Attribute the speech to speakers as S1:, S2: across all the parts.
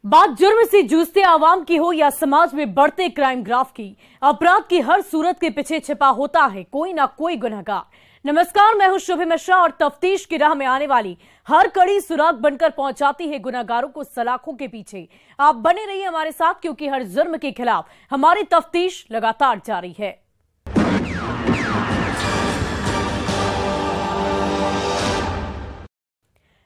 S1: बात जुर्म से जूझते आवाम की हो या समाज में बढ़ते क्राइम ग्राफ की, अपराध की हर सूरत के पीछे छिपा होता है कोई ना कोई गुनहगार। नमस्कार, मैं हूं शुभम मिश्रा और तफ्तीश की राह में आने वाली हर कड़ी सुराग बनकर पहुंचाती है गुनहगारों को सलाखों के पीछे। आप बने रहिए हमारे साथ, क्योंकि हर जुर्म के खिलाफ हमारी तफ्तीश लगातार जारी है।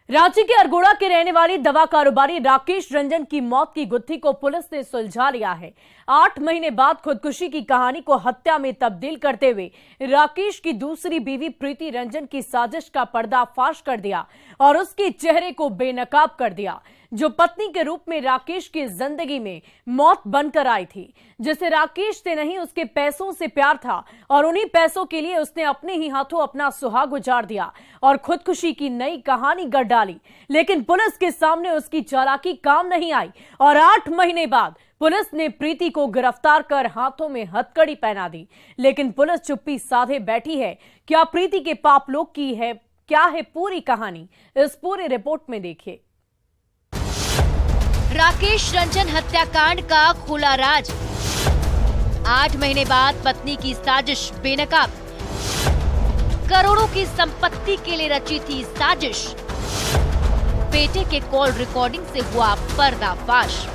S1: रांची के अरगोड़ा के रहने वाली दवा कारोबारी राकेश रंजन की मौत की गुत्थी को पुलिस ने सुलझा लिया है। 8 महीने बाद खुदकुशी की कहानी को हत्या में तब्दील करते हुए राकेश की दूसरी बीवी प्रीति रंजन की साजिश का पर्दाफाश कर दिया और उसके चेहरे को बेनकाब कर दिया, जो पत्नी के रूप में राकेश की जिंदगी में मौत बनकर आई थी, जिसे राकेश से नहीं उसके पैसों से प्यार था और उन्हीं पैसों के लिए उसने अपने ही हाथों अपना सुहाग उजाड़ दिया और खुदकुशी की नई कहानी गढ़ डाली। लेकिन पुलिस के सामने उसकी चालाकी काम नहीं आई और 8 महीने बाद पुलिस ने प्रीति को गिरफ्तार कर हाथों में हथकड़ी पहना दी। लेकिन पुलिस चुप्पी साधे बैठी है। क्या प्रीति के पाप लोग की है? क्या है पूरी कहानी? इस पूरी रिपोर्ट में देखिए।
S2: राकेश रंजन हत्याकांड का खुला राज। 8 महीने बाद पत्नी की साजिश बेनकाब। करोड़ों की संपत्ति के लिए रची थी साजिश। बेटे के कॉल रिकॉर्डिंग से हुआ पर्दाफाश।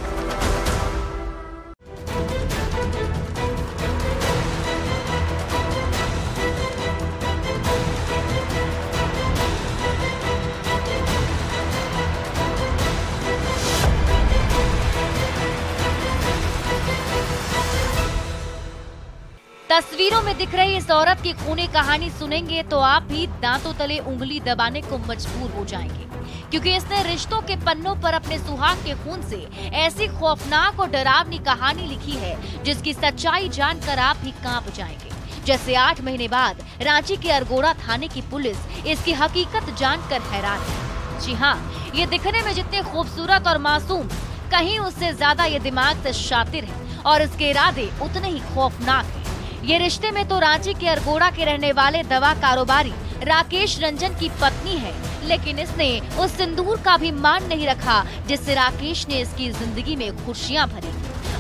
S2: तस्वीरों में दिख रही इस औरत की खूनी कहानी सुनेंगे तो आप भी दांतों तले उंगली दबाने को मजबूर हो जाएंगे, क्योंकि इसने रिश्तों के पन्नों पर अपने सुहाग के खून से ऐसी खौफनाक और डरावनी कहानी लिखी है जिसकी सच्चाई जानकर आप भी कांप जाएंगे। जैसे 8 महीने बाद रांची के अरगोड़ा थाने की पुलिस इसकी हकीकत जानकर हैरान है। जी हाँ, ये दिखने में जितने खूबसूरत और मासूम, कहीं उससे ज्यादा ये दिमाग से शातिर है और इसके इरादे उतने ही खौफनाक है। ये रिश्ते में तो रांची के अरगोड़ा के रहने वाले दवा कारोबारी राकेश रंजन की पत्नी है, लेकिन इसने उस सिंदूर का भी मान नहीं रखा जिससे राकेश ने इसकी जिंदगी में खुशियां भरी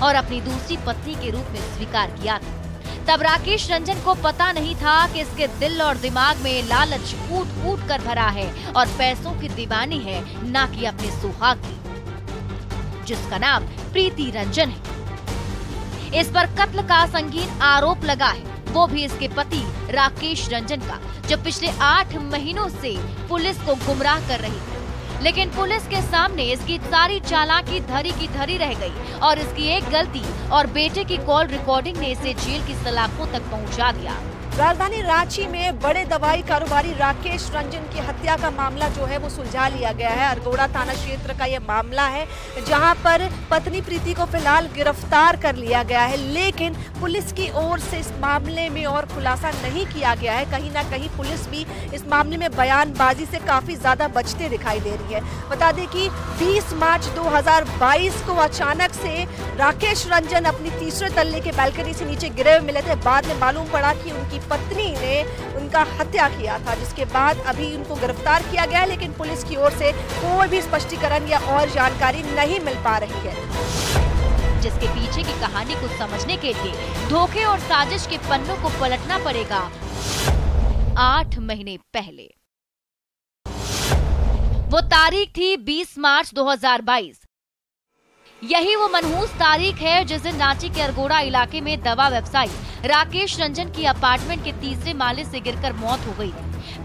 S2: और अपनी दूसरी पत्नी के रूप में स्वीकार किया था। तब राकेश रंजन को पता नहीं था कि इसके दिल और दिमाग में लालच कूट कूट कर भरा है और पैसों की दीवानी है, ना कि अपने सुहाग की, जिसका नाम प्रीति रंजन है। इस पर कत्ल का संगीन आरोप लगा है, वो भी इसके पति राकेश रंजन का, जो पिछले 8 महीनों से पुलिस को गुमराह कर रही थी। लेकिन पुलिस के सामने इसकी सारी चालाकी धरी की धरी रह गई और इसकी एक गलती और बेटे की कॉल रिकॉर्डिंग ने इसे जेल की सलाखों तक पहुंचा दिया।
S3: राजधानी रांची में बड़े दवाई कारोबारी राकेश रंजन की हत्या का मामला जो है वो सुलझा लिया गया है। अरगोड़ा थाना क्षेत्र का ये मामला है, जहां पर पत्नी प्रीति को फिलहाल गिरफ्तार कर लिया गया है, लेकिन पुलिस की ओर से इस मामले में और खुलासा नहीं किया गया है। कहीं ना कहीं पुलिस भी इस मामले में बयानबाजी से काफी ज्यादा बचते दिखाई दे रही है। बता दें कि 20 मार्च 2022 को अचानक से राकेश रंजन अपनी तीसरे तल्ले के बालकनी से नीचे गिरे हुए मिले थे। बाद में मालूम पड़ा कि उनकी पत्नी ने उनका हत्या किया था, जिसके बाद अभी उनको गिरफ्तार किया गया है, लेकिन पुलिस की ओर से कोई भी स्पष्टीकरण या और जानकारी नहीं मिल पा रही है।
S2: जिसके पीछे की कहानी को समझने के लिए धोखे और साजिश के पन्नों को पलटना पड़ेगा 8 महीने पहले। वो तारीख थी 20 मार्च 2022। यही वो मनहूस तारीख है जिस दिन रांची के अरगोड़ा इलाके में दवा व्यवसायी राकेश रंजन की अपार्टमेंट के तीसरे माले से गिरकर मौत हो गई।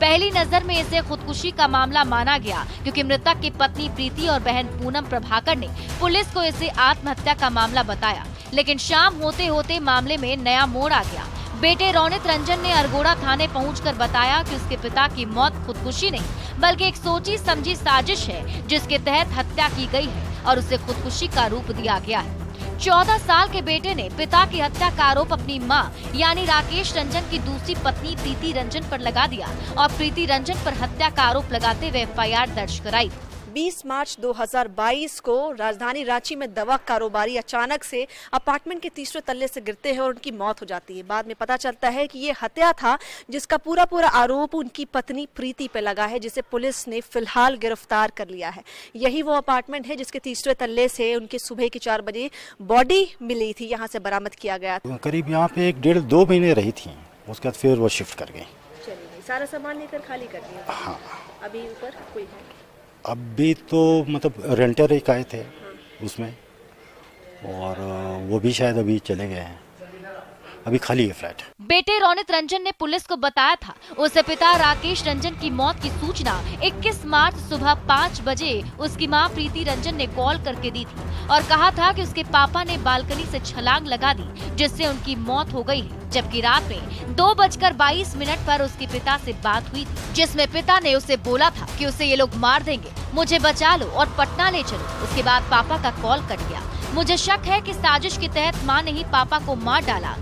S2: पहली नजर में इसे खुदकुशी का मामला माना गया, क्योंकि मृतक की पत्नी प्रीति और बहन पूनम प्रभाकर ने पुलिस को इसे आत्महत्या का मामला बताया। लेकिन शाम होते होते मामले में नया मोड़ आ गया। बेटे रौनित रंजन ने अरगोड़ा थाने पहुंचकर बताया कि उसके पिता की मौत खुदकुशी नहीं बल्कि एक सोची समझी साजिश है, जिसके तहत हत्या की गई है और उसे खुदकुशी का रूप दिया गया है। 14 साल के बेटे ने पिता की हत्या का आरोप अपनी मां यानी राकेश रंजन की दूसरी पत्नी प्रीति रंजन पर लगा दिया और प्रीति रंजन पर हत्या का आरोप लगाते हुए FIR दर्ज कराई।
S3: 20 मार्च 2022 को राजधानी रांची में दवा कारोबारी अचानक से अपार्टमेंट के तीसरे तल्ले से गिरते हैं और उनकी मौत हो जाती है। बाद में पता चलता है कि ये हत्या था, जिसका पूरा आरोप उनकी पत्नी प्रीति पे लगा है, जिसे पुलिस ने फिलहाल गिरफ्तार कर लिया है। यही वो अपार्टमेंट है जिसके तीसरे तल्ले से उनके सुबह के 4 बजे बॉडी मिली थी, यहाँ से बरामद किया गया था।
S4: करीब यहाँ पे 1.5-2 महीने रही थी, उसके बाद फिर वो शिफ्ट कर गई।
S3: चलिए, सारा सामान लेकर खाली कर दिया।
S4: हाँ,
S3: अभी ऊपर कोई है?
S4: अभी तो मतलब रेंटर एक आए थे उसमें, और वो भी शायद अभी चले गए हैं, अभी खाली है फ्लैट।
S2: बेटे रोनित रंजन ने पुलिस को बताया था उसके पिता राकेश रंजन की मौत की सूचना 21 मार्च सुबह 5 बजे उसकी मां प्रीति रंजन ने कॉल करके दी थी और कहा था कि उसके पापा ने बालकनी से छलांग लगा दी, जिससे उनकी मौत हो गई है। जबकि रात में 2:22 पर उसके पिता से बात हुई थी, जिसमें पिता ने उसे बोला था कि उसे ये लोग मार देंगे, मुझे बचा लो और पटना ले चलो। उसके बाद पापा का कॉल कट गया। मुझे शक है कि साजिश के तहत मां ने ही पापा को मार डाला।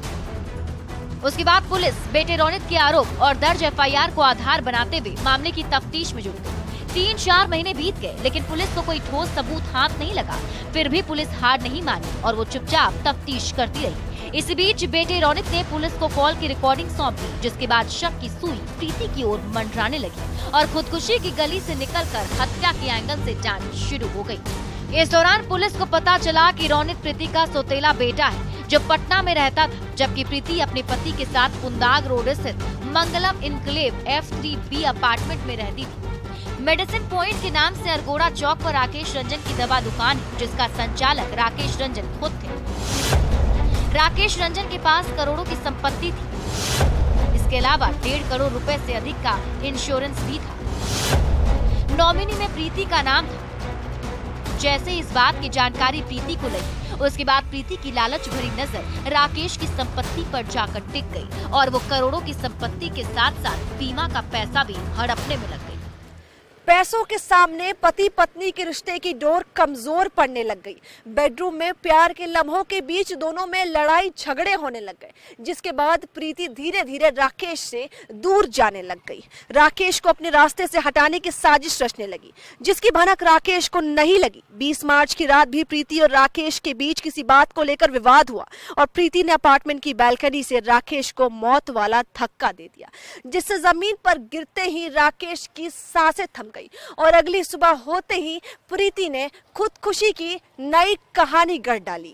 S2: उसके बाद पुलिस बेटे रोनित के आरोप और दर्ज एफआईआर को आधार बनाते हुए मामले की तफ्तीश में जुट गई। 3-4 महीने बीत गए, लेकिन पुलिस को कोई ठोस सबूत हाथ नहीं लगा। फिर भी पुलिस हार नहीं मानी और वो चुपचाप तफ्तीश करती रही। इस बीच बेटे रोनित ने पुलिस को कॉल की रिकॉर्डिंग सौंप दी, जिसके बाद शक की सुई प्रीति की ओर मंडराने लगी और खुदकुशी की गली से निकलकर हत्या के एंगल से जांच शुरू हो गई। इस दौरान पुलिस को पता चला कि रोनित प्रीति का सौतेला बेटा है, जो पटना में रहता था, जबकि प्रीति अपने पति के साथ कुंदाग रोड स्थित मंगलम इनक्लेव F3B अपार्टमेंट में रहती थी। मेडिसिन पॉइंट के नाम से अरगोड़ा चौक पर राकेश रंजन की दवा दुकान है, जिसका संचालक राकेश रंजन खुद थे। राकेश रंजन के पास करोड़ों की संपत्ति थी। इसके अलावा 1.5 करोड़ रुपए से अधिक का इंश्योरेंस भी था। नॉमिनी में प्रीति का नाम था। जैसे इस बात की जानकारी प्रीति को लगी, उसके बाद प्रीति की लालच भरी नजर राकेश की संपत्ति पर जाकर टिक गई और वो करोड़ों की संपत्ति के साथ साथ बीमा का पैसा भी हड़पने में लग गई।
S3: पैसों के सामने पति पत्नी के रिश्ते की डोर कमजोर पड़ने लग गई। बेडरूम में प्यार के लम्हों के बीच दोनों में लड़ाई झगड़े होने लग गए, जिसके बाद प्रीति धीरे धीरे राकेश से दूर जाने लग गई। राकेश को अपने रास्ते से हटाने की साजिश रचने लगी, जिसकी भनक राकेश को नहीं लगी। 20 मार्च की रात भी प्रीति और राकेश के बीच किसी बात को लेकर विवाद हुआ और प्रीति ने अपार्टमेंट की बालकनी से राकेश को मौत वाला धक्का दे दिया, जिससे जमीन पर गिरते ही राकेश की सांसें थम गई और अगली सुबह होते ही प्रीति ने खुदकुशी की नई कहानी गढ़ डाली।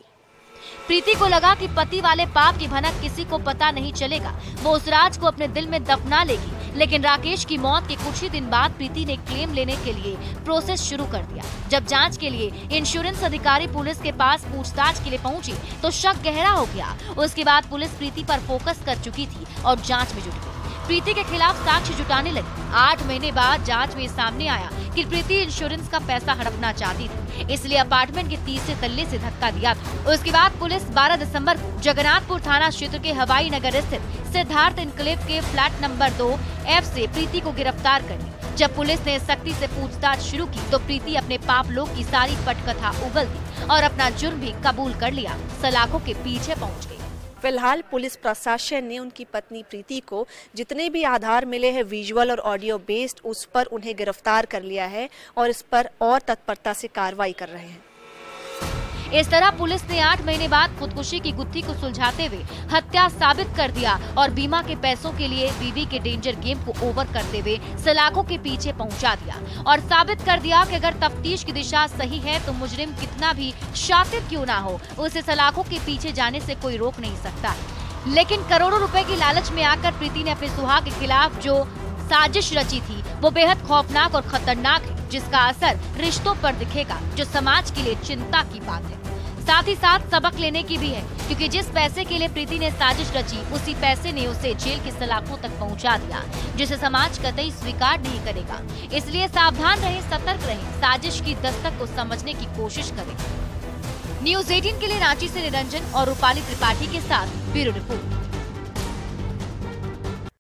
S2: प्रीति को लगा कि पति वाले पाप की भनक किसी को पता नहीं चलेगा, वो उस राज को अपने दिल में दफना लेगी। लेकिन राकेश की मौत के कुछ ही दिन बाद प्रीति ने क्लेम लेने के लिए प्रोसेस शुरू कर दिया। जब जांच के लिए इंश्योरेंस अधिकारी पुलिस के पास पूछताछ के लिए पहुंची तो शक गहरा हो गया। उसके बाद पुलिस प्रीति पर फोकस कर चुकी थी और जांच में जुट गई। प्रीति के खिलाफ साक्ष्य जुटाने लगी। 8 महीने बाद जांच में सामने आया कि प्रीति इंश्योरेंस का पैसा हड़पना चाहती थी, इसलिए अपार्टमेंट के तीसरे तल्ले से धक्का दिया था। उसके बाद पुलिस 12 दिसंबर को जगन्नाथपुर थाना क्षेत्र के हवाई नगर स्थित सिद्धार्थ इनक्लेव के फ्लैट नंबर 2F से प्रीति को गिरफ्तार कर ली। जब पुलिस ने सख्ती से पूछताछ शुरू की तो प्रीति अपने पाप लोग की सारी पटकथा उगल दी और अपना जुर्म भी कबूल कर लिया। सलाखों के पीछे पहुँच गई।
S3: फिलहाल पुलिस प्रशासन ने उनकी पत्नी प्रीति को जितने भी आधार मिले हैं विजुअल और ऑडियो बेस्ड, उस पर उन्हें गिरफ्तार कर लिया है और इस पर और तत्परता से कार्रवाई कर रहे हैं।
S2: इस तरह पुलिस ने 8 महीने बाद खुदकुशी की गुत्थी को सुलझाते हुए हत्या साबित कर दिया और बीमा के पैसों के लिए बीवी के डेंजर गेम को ओवर करते हुए सलाखों के पीछे पहुंचा दिया और साबित कर दिया कि अगर तफ्तीश की दिशा सही है तो मुजरिम कितना भी शातिर क्यों ना हो, उसे सलाखों के पीछे जाने से कोई रोक नहीं सकता। लेकिन करोड़ों रुपए की लालच में आकर प्रीति ने अपने सुहाग के खिलाफ जो साजिश रची थी वो बेहद खौफनाक और खतरनाक है, जिसका असर रिश्तों पर दिखेगा, जो समाज के लिए चिंता की बात है। साथ ही साथ सबक लेने की भी है, क्योंकि जिस पैसे के लिए प्रीति ने साजिश रची उसी पैसे ने उसे जेल की सलाखों तक पहुंचा दिया, जिसे समाज कतई स्वीकार नहीं करेगा। इसलिए सावधान रहें, सतर्क रहें, साजिश की दस्तक को समझने की कोशिश करें। न्यूज़ 18 के लिए रांची से निरंजन और रूपाली त्रिपाठी के साथ ब्यूरो रिपोर्ट।